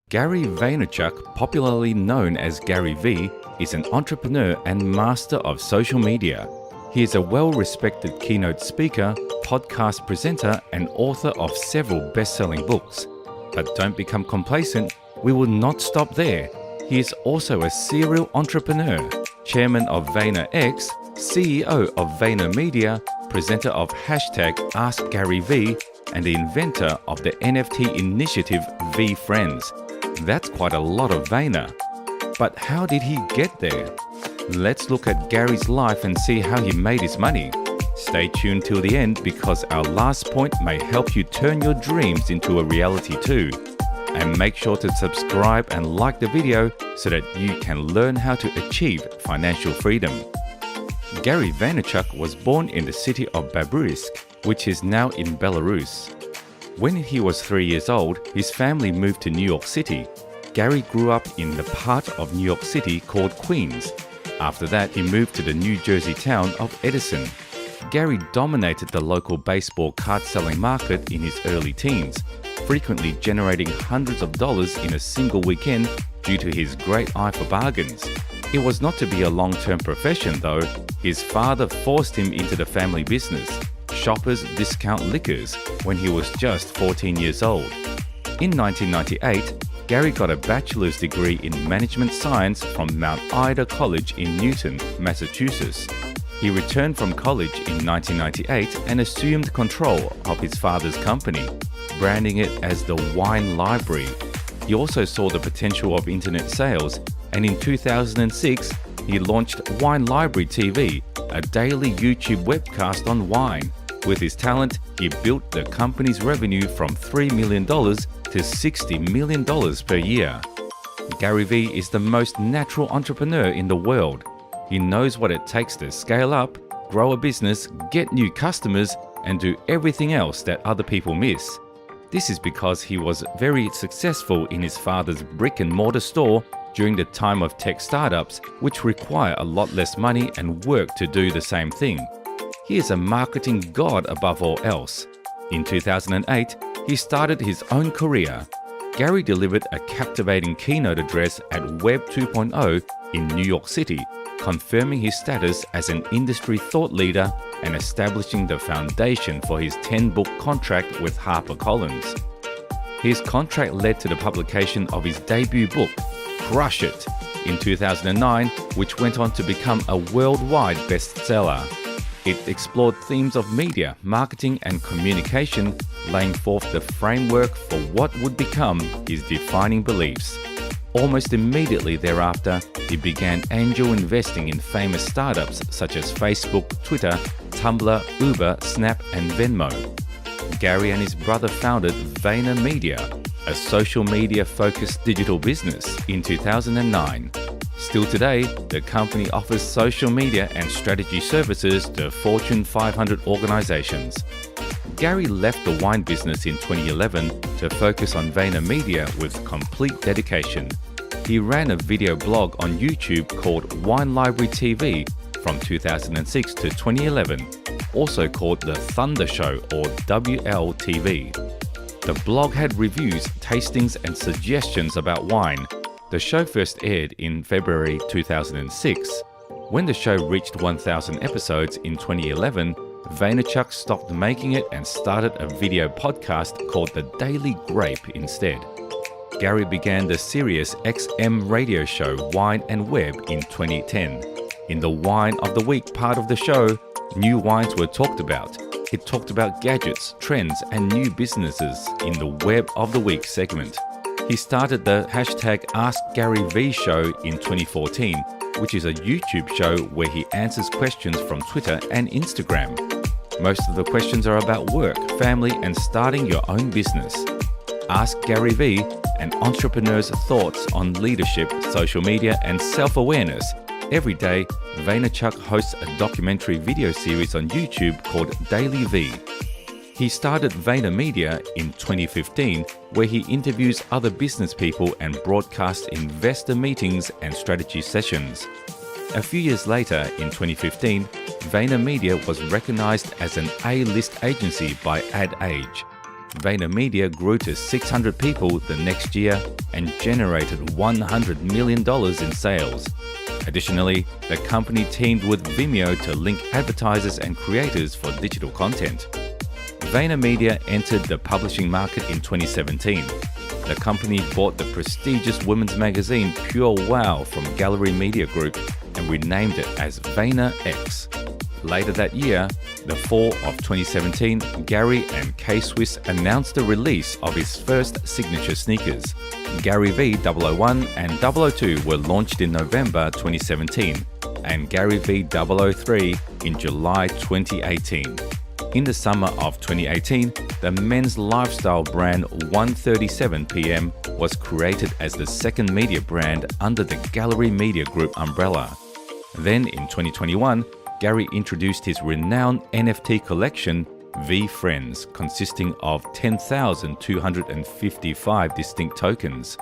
Gary Vaynerchuk, popularly known as Gary V, is an entrepreneur and master of social media. He is a well-respected keynote speaker, podcast presenter, and author of several best-selling books. But don't become complacent, we will not stop there. He is also a serial entrepreneur, chairman of VaynerX, CEO of VaynerMedia, presenter of #AskGaryV, and the inventor of the NFT initiative VFriends. That's quite a lot of Vayner. But how did he get there? Let's look at Gary's life and see how he made his money. Stay tuned till the end because our last point may help you turn your dreams into a reality too. And make sure to subscribe and like the video so that you can learn how to achieve financial freedom. Gary Vaynerchuk was born in the city of Babruysk, which is now in Belarus. When he was 3 years old, his family moved to New York City. Gary grew up in the part of New York City called Queens. After that, he moved to the New Jersey town of Edison. Gary dominated the local baseball card-selling market in his early teens, frequently generating hundreds of dollars in a single weekend due to his great eye for bargains. It was not to be a long-term profession though. His father forced him into the family business, Shoppers Discount Liquors, when he was just 14 years old. In 1998, Gary got a bachelor's degree in management science from Mount Ida College in Newton, Massachusetts. He returned from college in 1998 and assumed control of his father's company, branding it as the Wine Library. He also saw the potential of internet sales, and in 2006, he launched Wine Library TV, a daily YouTube webcast on wine. With his talent, he built the company's revenue from $3 million to $60 million per year. Gary V is the most natural entrepreneur in the world. He knows what it takes to scale up, grow a business, get new customers, and do everything else that other people miss. This is because he was very successful in his father's brick-and-mortar store during the time of tech startups, which require a lot less money and work to do the same thing. He is a marketing god above all else. In 2008, he started his own career. Gary delivered a captivating keynote address at Web 2.0 in New York City, confirming his status as an industry thought leader and establishing the foundation for his 10-book contract with HarperCollins. His contract led to the publication of his debut book, Crush It, in 2009, which went on to become a worldwide bestseller. It explored themes of media, marketing, and communication, laying forth the framework for what would become his defining beliefs. Almost immediately thereafter, he began angel investing in famous startups such as Facebook, Twitter, Tumblr, Uber, Snap, and Venmo. Gary and his brother founded VaynerMedia, a social media-focused digital business, in 2009. Still today, the company offers social media and strategy services to Fortune 500 organizations. Gary left the wine business in 2011 to focus on VaynerMedia with complete dedication. He ran a video blog on YouTube called Wine Library TV from 2006 to 2011, also called The Thunder Show or WLTV. The blog had reviews, tastings, and suggestions about wine. The show first aired in February 2006. When the show reached 1,000 episodes in 2011, Vaynerchuk stopped making it and started a video podcast called The Daily Grape instead. Gary began the Sirius XM radio show Wine and Web in 2010. In the Wine of the Week part of the show, new wines were talked about. It talked about gadgets, trends, and new businesses in the Web of the Week segment. He started the #AskGaryV show in 2014, which is a YouTube show where he answers questions from Twitter and Instagram. Most of the questions are about work, family, and starting your own business. Ask Gary V, an entrepreneur's thoughts on leadership, social media, and self-awareness. Every day, Vaynerchuk hosts a documentary video series on YouTube called Daily V. He started VaynerMedia in 2015, where he interviews other business people and broadcasts investor meetings and strategy sessions. A few years later, in 2015, VaynerMedia was recognized as an A-list agency by Ad Age. VaynerMedia grew to 600 people the next year and generated $100 million in sales. Additionally, the company teamed with Vimeo to link advertisers and creators for digital content. VaynerMedia entered the publishing market in 2017. The company bought the prestigious women's magazine Pure Wow from Gallery Media Group and renamed it as VaynerX. Later that year, the fall of 2017, Gary and K-Swiss announced the release of his first signature sneakers. Gary V 001 and 002 were launched in November 2017 and Gary V 003 in July 2018. In the summer of 2018, the men's lifestyle brand 137PM was created as the second media brand under the Gallery Media Group umbrella. Then in 2021, Gary introduced his renowned NFT collection, V-Friends, consisting of 10,255 distinct tokens.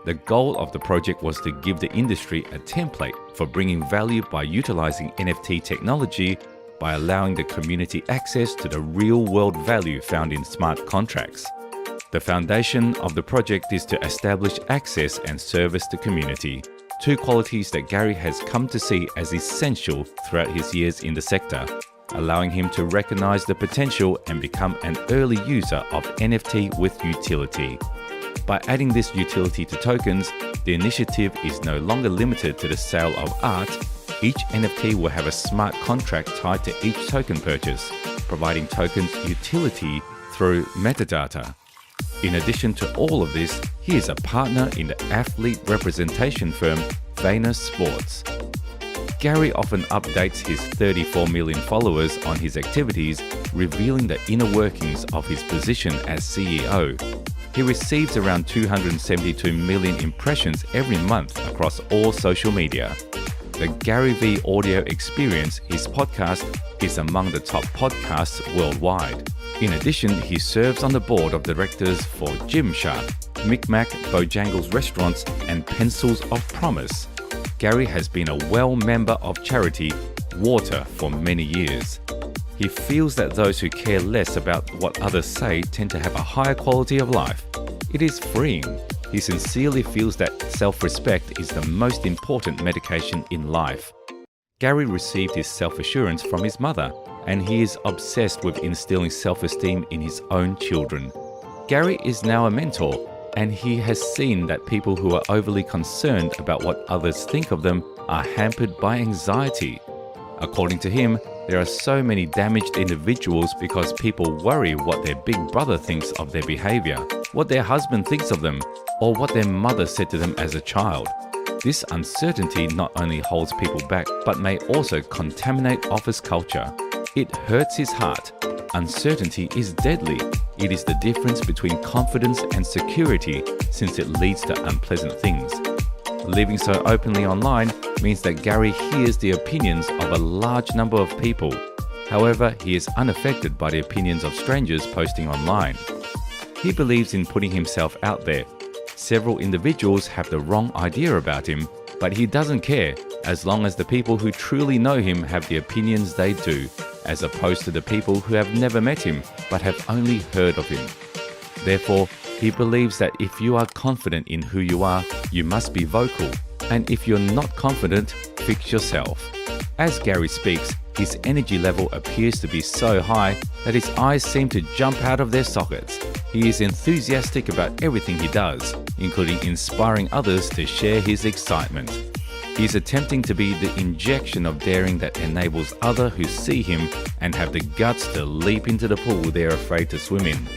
The goal of the project was to give the industry a template for bringing value by utilizing NFT technology by allowing the community access to the real-world value found in smart contracts. The foundation of the project is to establish access and service the community, two qualities that Gary has come to see as essential throughout his years in the sector, allowing him to recognize the potential and become an early user of NFT with utility. By adding this utility to tokens, the initiative is no longer limited to the sale of art. Each NFT will have a smart contract tied to each token purchase, providing tokens utility through metadata. In addition to all of this, he is a partner in the athlete representation firm Vayner Sports. Gary often updates his 34 million followers on his activities, revealing the inner workings of his position as CEO. He receives around 272 million impressions every month across all social media. The Gary V audio experience, his podcast, is among the top podcasts worldwide. In addition, he serves on the board of directors for Gymshark, Micmac, Bojangles Restaurants, and Pencils of Promise. Gary has been a well member of charity Water for many years. He feels that those who care less about what others say tend to have a higher quality of life. It is freeing. He sincerely feels that self-respect is the most important medication in life. Gary received his self-assurance from his mother, and he is obsessed with instilling self-esteem in his own children. Gary is now a mentor, and he has seen that people who are overly concerned about what others think of them are hampered by anxiety. According to him, there are so many damaged individuals because people worry what their big brother thinks of their behavior, what their husband thinks of them, or what their mother said to them as a child. This uncertainty not only holds people back, but may also contaminate office culture. It hurts his heart. Uncertainty is deadly. It is the difference between confidence and security, since it leads to unpleasant things. Living so openly online means that Gary hears the opinions of a large number of people. However, he is unaffected by the opinions of strangers posting online. He believes in putting himself out there. Several individuals have the wrong idea about him, but he doesn't care as long as the people who truly know him have the opinions they do, as opposed to the people who have never met him but have only heard of him. Therefore, he believes that if you are confident in who you are, you must be vocal, and if you're not confident, fix yourself. As Gary speaks, his energy level appears to be so high that his eyes seem to jump out of their sockets. He is enthusiastic about everything he does, including inspiring others to share his excitement. He is attempting to be the injection of daring that enables others who see him and have the guts to leap into the pool they are afraid to swim in.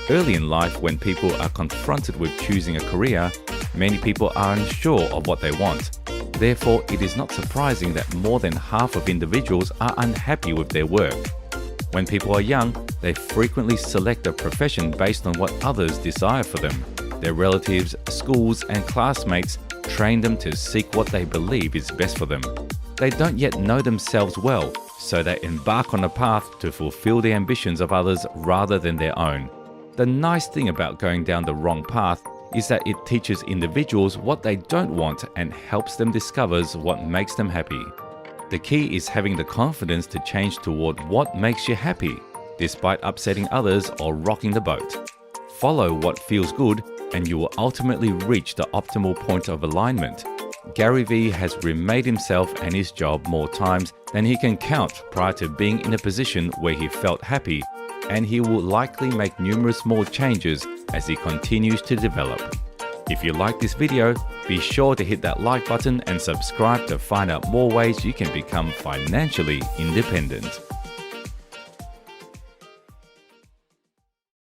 Early in life, when people are confronted with choosing a career, many people are unsure of what they want. Therefore, it is not surprising that more than half of individuals are unhappy with their work. When people are young, they frequently select a profession based on what others desire for them. Their relatives, schools, and classmates train them to seek what they believe is best for them. They don't yet know themselves well, so they embark on a path to fulfill the ambitions of others rather than their own. The nice thing about going down the wrong path is that it teaches individuals what they don't want and helps them discover what makes them happy. The key is having the confidence to change toward what makes you happy. despite upsetting others or rocking the boat. Follow what feels good and you will ultimately reach the optimal point of alignment. Gary Vee has remade himself and his job more times than he can count prior to being in a position where he felt happy, and he will likely make numerous more changes as he continues to develop. If you like this video, be sure to hit that like button and subscribe to find out more ways you can become financially independent.